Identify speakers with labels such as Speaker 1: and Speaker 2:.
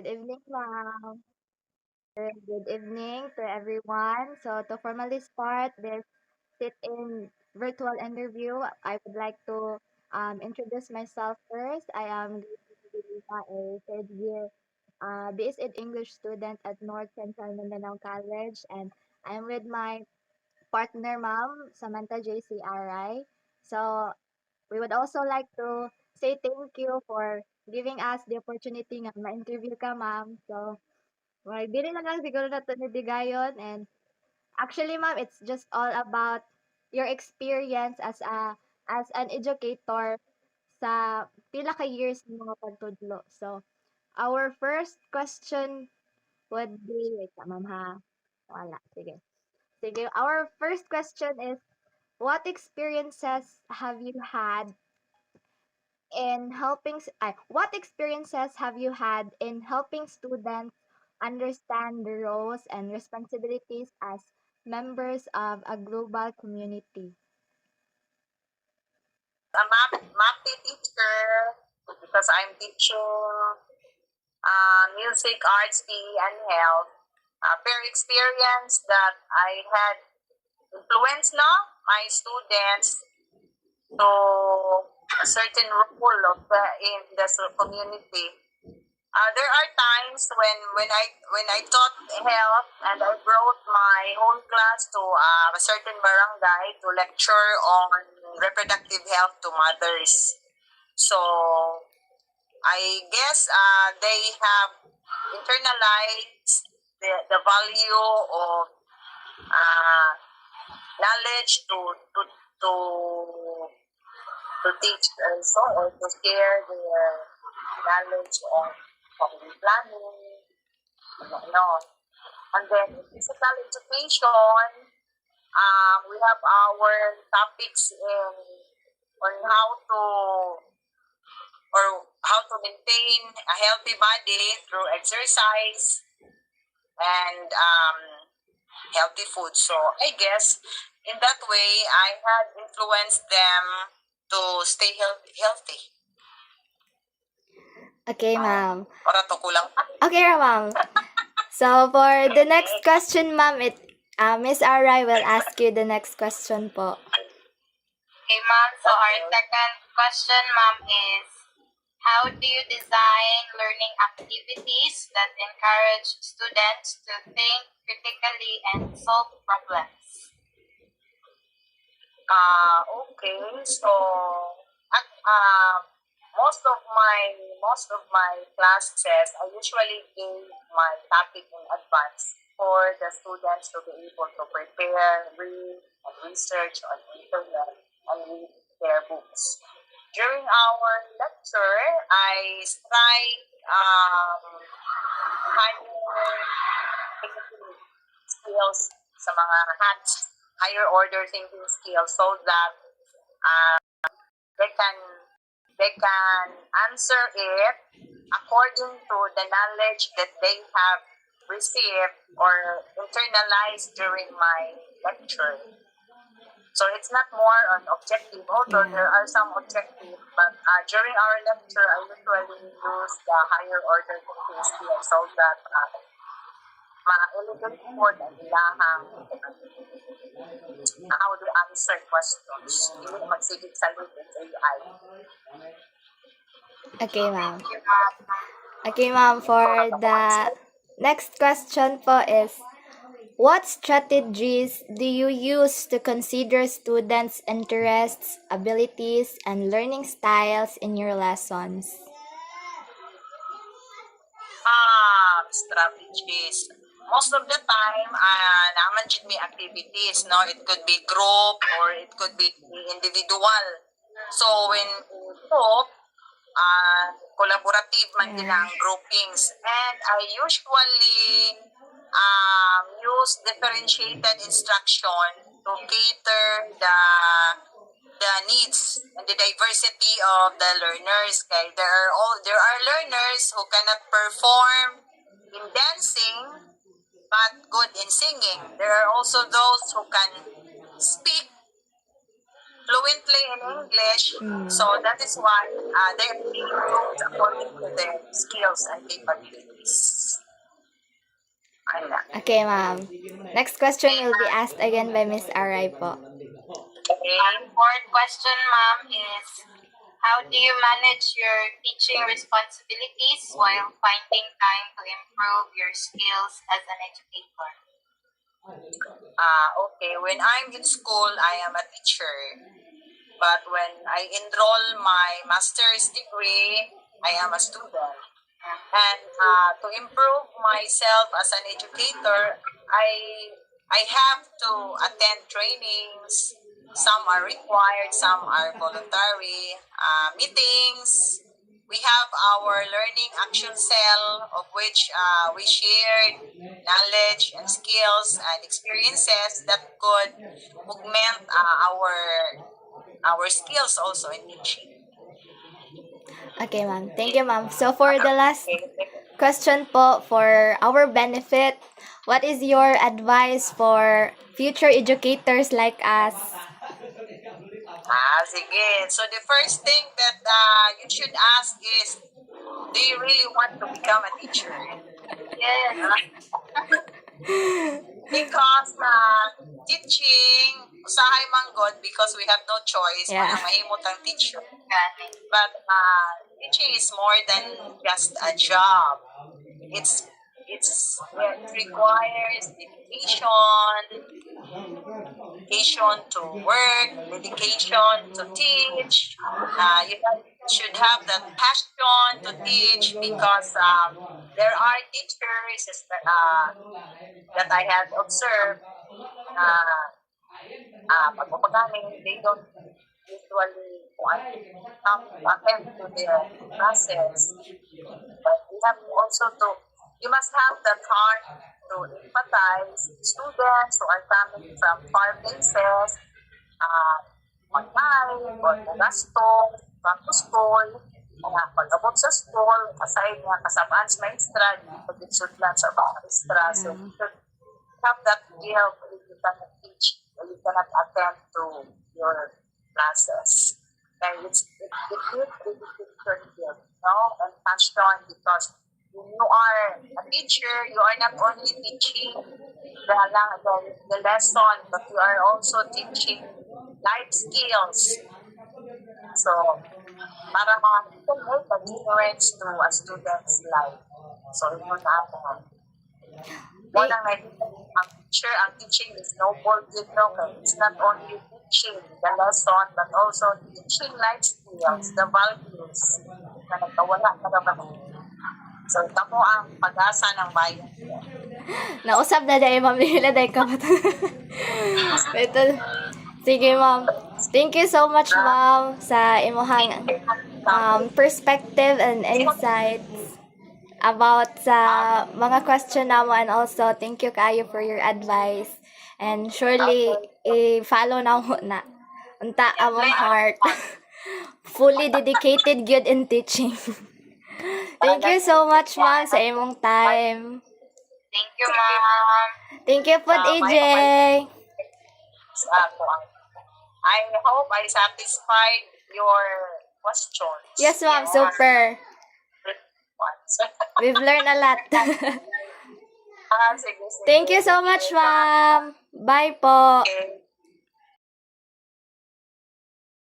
Speaker 1: Good evening, ma'am. Good evening to everyone. So, to formally start this sit-in virtual interview, I would like to introduce myself first. I am a third year BSed English student at North Central Mindanao College, and I'm with my partner, ma'am, Samantha JCRI. So, we would also like to say thank you for giving us the opportunity nga ma-interview ka, ma'am. So, well, dili na lang siguro na 'to ni Bigayon, and actually, ma'am, it's just all about your experience as an educator sa pila ka years ng mga pagtudlo. So, our first question would be, wait lang, ma'am, ha? Wala, sige. Sige, our first question is, what experiences have you had what experiences have you had in helping students understand the roles and responsibilities as members of a global community?
Speaker 2: A math teacher because I'm teaching music, arts, PE, and health. Per experience that I had influenced now my students to a certain role in the community. There are times when I taught health and I brought my whole class to a certain barangay to lecture on reproductive health to mothers. So I guess they have internalized the value of uh, knowledge to to teach also or to share their knowledge on family planning, ano. And then in physical education, we have our topics on how to maintain a healthy body through exercise and healthy food. So I guess in that way I had influenced them to stay healthy.
Speaker 1: Okay, ma'am.
Speaker 2: Para to kulang.
Speaker 1: Okay, ma'am. So, for the next question, ma'am, Miss Arai will ask you the next question po.
Speaker 3: Okay, ma'am. So, our second question, ma'am, is how do you design learning activities that encourage students to think critically and solve problems?
Speaker 2: Okay. So, most of my classes, I usually give my topic in advance for the students to be able to prepare, read, and research on internet and read their books. During our lecture, I strike higher thinking skills sa mga higher order thinking skills so that they can answer it according to the knowledge that they have received or internalized during my lecture. So it's not more on objective, although there are some objective, but during our lecture, I usually use the higher order thinking skills so that ma-elevate po na ilahang how to answer questions. Hindi magsigit sa AI.
Speaker 1: Okay, ma'am. Okay, ma'am, for the next question po is, what strategies do you use to consider students' interests, abilities, and learning styles in your lessons?
Speaker 2: Strategies. Most of the time, naman dyan may activities, no? It could be group or it could be individual. So, when group, collaborative man din ang groupings. And I usually use differentiated instruction to cater the needs and the diversity of the learners. Okay? There are learners who cannot perform in dancing but good in singing. There are also those who can speak fluently in English. So that is why they are being improved according to their skills and capabilities. Ayan.
Speaker 1: Okay, ma'am. Next question will be asked again by Miss Aray po.
Speaker 2: Okay.
Speaker 3: Our fourth question, ma'am, is how do you manage your teaching responsibilities while finding time to improve your skills as an educator?
Speaker 2: Okay, when I'm in school, I am a teacher. But when I enroll my master's degree, I am a student. And to improve myself as an educator, I have to attend trainings. Some are required, some are voluntary meetings. We have our learning action cell, of which we share knowledge and skills and experiences that could augment our skills also in teaching.
Speaker 1: Okay, ma'am. Thank you, ma'am. So for the last question po, for our benefit, what is your advice for future educators like us?
Speaker 2: Sige. So the first thing that you should ask is, do you really want to become a teacher?
Speaker 3: Yes.
Speaker 2: Because teaching, usahay man God, because we have no choice,
Speaker 1: Yeah.
Speaker 2: mahimot ang teacher.
Speaker 3: Gani.
Speaker 2: But teaching is more than just a job. It requires dedication to work, dedication to teach. You should have that passion to teach, because there are teachers that I have observed they don't usually attend to their classes. But you must have that heart to empathize students who are coming from far places, online, or gastos, back to school. Pag-abot sa school, aside nga kasabaan sa maestra, pag-insudlan sa maestra. So, you should have that skill if you cannot teach or you cannot attend to your classes. And it needs dedication here, and passion, because when you are a teacher, you are not only teaching the lesson, but you are also teaching life skills. So, para ma-make a difference to a student's life. So, ito na ako. Unang ang teaching is no burden, it's not only teaching the lesson, but also teaching life skills, the values na nagkawala na naman. So, ito mo ang pag-asa ng bayan.
Speaker 1: Nausap na dahil, ma'am. Nila dahil ka ba? Ito. Sige, ma'am. Thank you so much, ma'am, sa imuhang perspective and insights about sa mga question namo, and also thank you kayo for your advice, and surely i-follow na mo na unta among heart fully dedicated good in teaching. Thank you so much, ma'am, sa imong time.
Speaker 3: Thank you, ma'am.
Speaker 1: Thank you po, AJ.
Speaker 2: I hope I satisfied your questions.
Speaker 1: Yes, ma'am, super. We've learned a lot.
Speaker 2: Sige.
Speaker 1: Thank you so much, ma'am. Bye po.
Speaker 2: Okay.